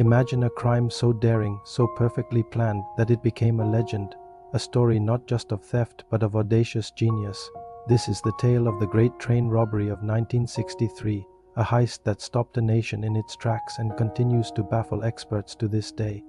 Imagine a crime so daring, so perfectly planned that it became a legend, a story not just of theft but of audacious genius. This is the tale of the Great Train Robbery of 1963, a heist that stopped a nation in its tracks and continues to baffle experts to this day.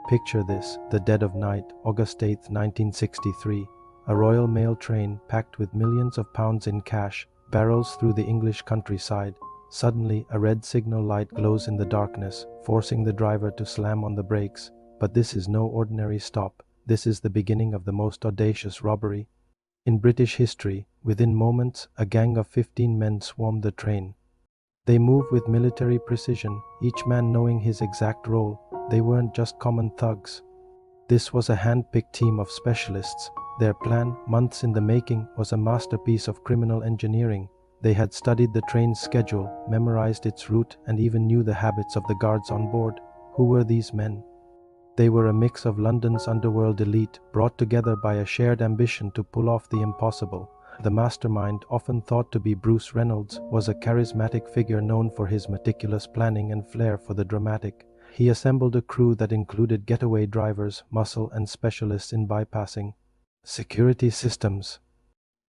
Picture this: the dead of night, August 8, 1963. A Royal Mail train packed with millions of pounds in cash barrels through the English countryside. Suddenly, a red signal light glows in the darkness, forcing the driver to slam on the brakes. But this is no ordinary stop. This is the beginning of the most audacious robbery in British history. Within moments, a gang of 15 men swarmed the train. They move with military precision, each man knowing his exact role. They weren't just common thugs. This was a hand-picked team of specialists. Their plan, months in the making, was a masterpiece of criminal engineering. They had studied the train's schedule, memorized its route, and even knew the habits of the guards on board. Who were these men? They were a mix of London's underworld elite, brought together by a shared ambition to pull off the impossible. The mastermind, often thought to be Bruce Reynolds, was a charismatic figure known for his meticulous planning and flair for the dramatic. He assembled a crew that included getaway drivers, muscle, and specialists in bypassing security systems.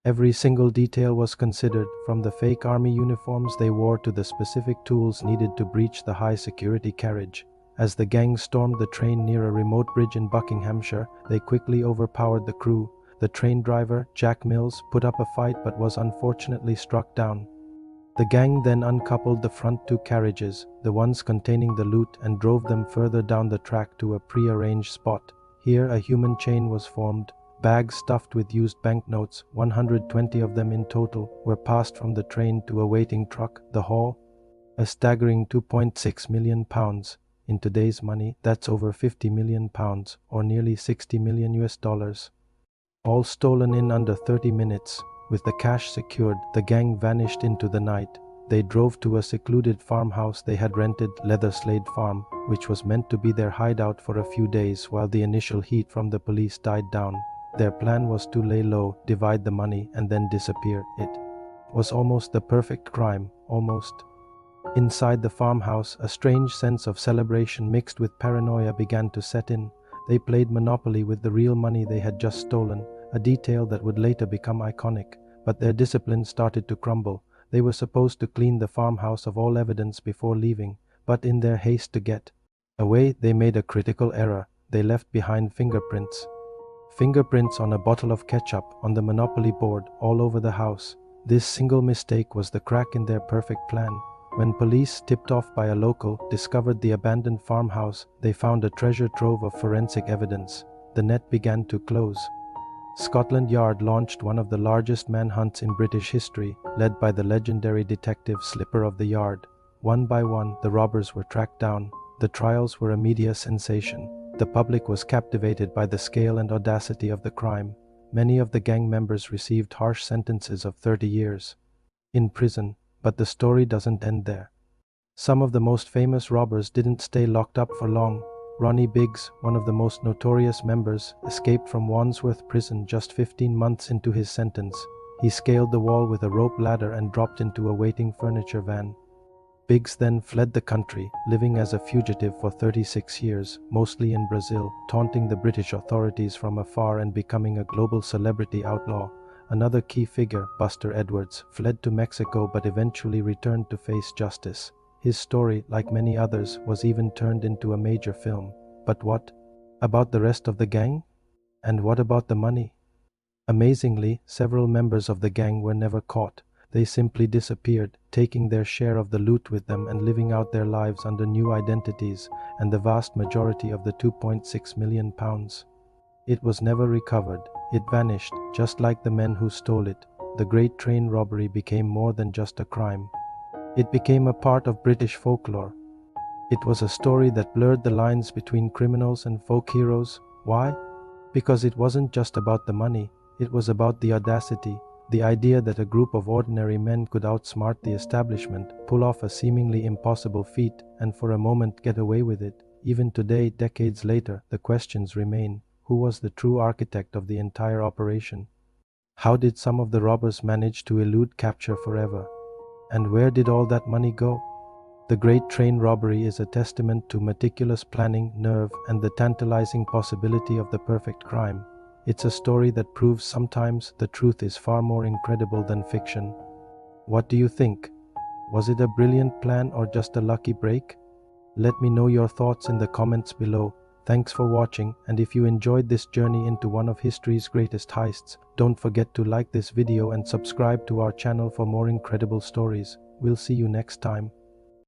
Every single detail was considered, from the fake army uniforms they wore to the specific tools needed to breach the high-security carriage. As the gang stormed the train near a remote bridge in Buckinghamshire, they quickly overpowered the crew. The train driver, Jack Mills, put up a fight but was unfortunately struck down. The gang then uncoupled the front two carriages, the ones containing the loot, and drove them further down the track to a pre-arranged spot. Here a human chain was formed. Bags stuffed with used banknotes, 120 of them in total, were passed from the train to a waiting truck, the haul. A staggering £2.6 million. In today's money, that's over £50 million, or nearly 60 million US dollars. All stolen in under 30 minutes. With the cash secured, the gang vanished into the night. They drove to a secluded farmhouse they had rented, Leatherslade Farm, which was meant to be their hideout for a few days while the initial heat from the police died down. Their plan was to lay low, divide the money, and then disappear. It was almost the perfect crime, almost. Inside the farmhouse, a strange sense of celebration mixed with paranoia began to set in. They played Monopoly with the real money they had just stolen, a detail that would later become iconic. But their discipline started to crumble. They were supposed to clean the farmhouse of all evidence before leaving, but in their haste to get away, they made a critical error. They left behind fingerprints. Fingerprints on a bottle of ketchup, on the Monopoly board, all over the house. This single mistake was the crack in their perfect plan. When police, tipped off by a local, discovered the abandoned farmhouse, they found a treasure trove of forensic evidence. The net began to close. Scotland Yard launched one of the largest manhunts in British history, led by the legendary detective Slipper of the Yard. One by one, the robbers were tracked down. The trials were a media sensation. The public was captivated by the scale and audacity of the crime. Many of the gang members received harsh sentences of 30 years in prison. But the story doesn't end there. Some of the most famous robbers didn't stay locked up for long. Ronnie Biggs, one of the most notorious members, escaped from Wandsworth Prison just 15 months into his sentence. He scaled the wall with a rope ladder and dropped into a waiting furniture van. Biggs then fled the country, living as a fugitive for 36 years, mostly in Brazil, taunting the British authorities from afar and becoming a global celebrity outlaw. Another key figure, Buster Edwards, fled to Mexico but eventually returned to face justice. His story, like many others, was even turned into a major film. But what about the rest of the gang? And what about the money? Amazingly, several members of the gang were never caught. They simply disappeared, taking their share of the loot with them and living out their lives under new identities, and the vast majority of the £2.6 million. It was never recovered. It vanished, just like the men who stole it. The Great Train Robbery became more than just a crime. It became a part of British folklore. It was a story that blurred the lines between criminals and folk heroes. Why? Because it wasn't just about the money. It was about the audacity, the idea that a group of ordinary men could outsmart the establishment, pull off a seemingly impossible feat, and for a moment get away with it. Even today, decades later, the questions remain. Who was the true architect of the entire operation? How did some of the robbers manage to elude capture forever? And where did all that money go? The Great Train Robbery is a testament to meticulous planning, nerve, and the tantalizing possibility of the perfect crime. It's a story that proves sometimes the truth is far more incredible than fiction. What do you think? Was it a brilliant plan or just a lucky break? Let me know your thoughts in the comments below. Thanks for watching, and if you enjoyed this journey into one of history's greatest heists, don't forget to like this video and subscribe to our channel for more incredible stories. We'll see you next time.